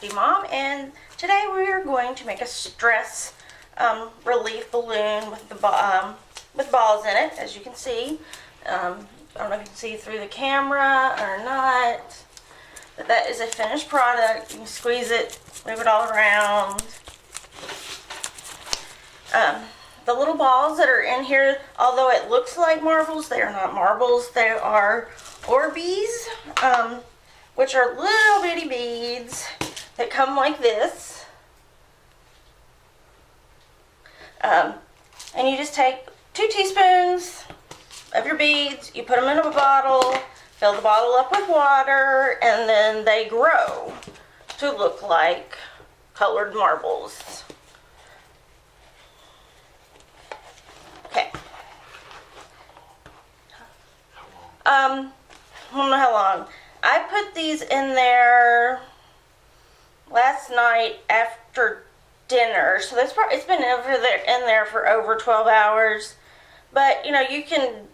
Crafty Mom, and today we are going to make a stress relief balloon with the balls in it, as you can see. I don't know if you can see through the camera or not, but that is a finished product. You can squeeze it, move it all around. The little balls that are in here, although it looks like marbles, they are not marbles. They are Orbeez, which are little bitty beads that come like this. And you just take 2 teaspoons of your beads, you put them in a bottle, fill the bottle up with water, and then they grow to look like colored marbles. Okay. I don't know how long. I put these in there last night after dinner, so that's probably, it's been in there for over 12 hours. But you know, you can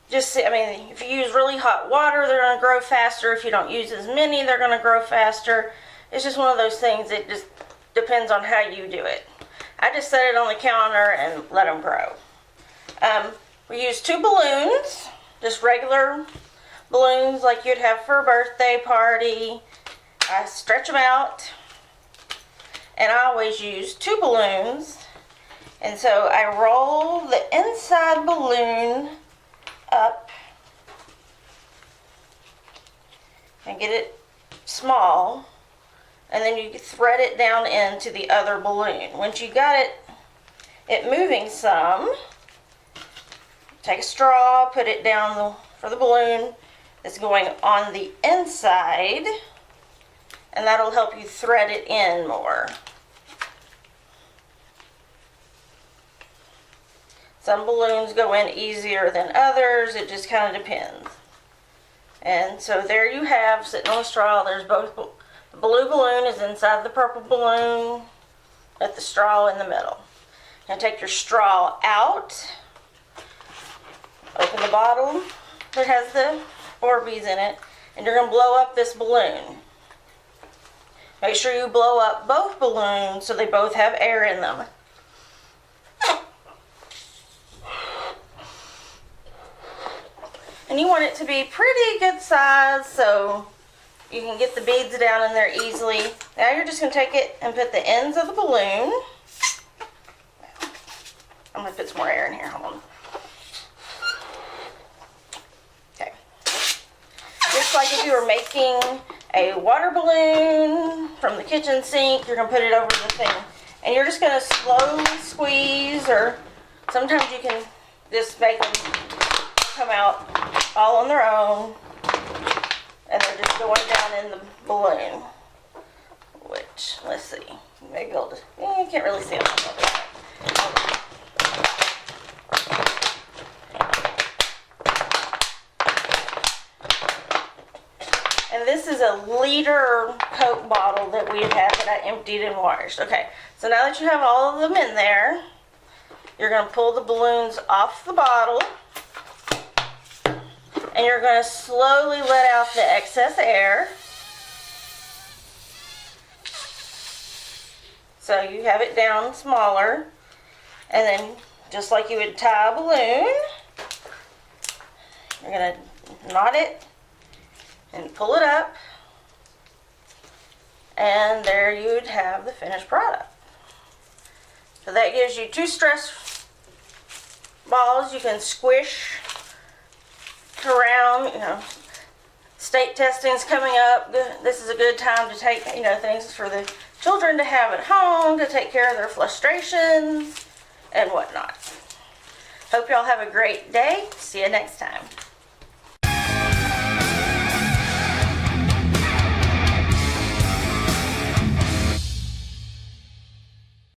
just see, I mean, if you use really hot water, they're going to grow faster. If you don't use as many, they're going to grow faster. It's just one of those things. It just depends on how you do it. I just set it on the counter and let them grow. We use 2 balloons, just regular balloons like you'd have for a birthday party. I stretch them out, and I always use 2 balloons. And so I roll the inside balloon up and get it small, and then you thread it down into the other balloon. Once you got it moving some, take a straw, put it down for the balloon that's going on the inside, and that'll help you thread it in more. Some balloons go in easier than others. It just kind of depends. And so there you have, sitting on the straw, there's both. The blue balloon is inside the purple balloon with the straw in the middle. Now take your straw out, open the bottle that has the Orbeez in it, and you're going to blow up this balloon. Make sure you blow up both balloons so they both have air in them. And you want it to be pretty good size so you can get the beads down in there easily. Now you're just going to take it and put the ends of the balloon. I'm going to put some more air in here. Hold on. Okay. Just like if you were making a water balloon from the kitchen sink, you're going to put it over the thing. And you're just going to slowly squeeze, or sometimes you can just make them come out all on their own, and they're just going down in the balloon, which, let's see, maybe I'll just, you can't really see them. And this is a liter Coke bottle that we had that I emptied and washed. Okay, so now that you have all of them in there, you're going to pull the balloons off the bottle, and you're going to slowly let out the excess air. So you have it down smaller, and then just like you would tie a balloon, you're going to knot it and pull it up, and there you would have the finished product. So that gives you 2 stress balls you can squish around. You know, state testing's coming up. This is a good time to take, you know, things for the children to have at home to take care of their frustrations and whatnot. Hope y'all have a great day. See you next time.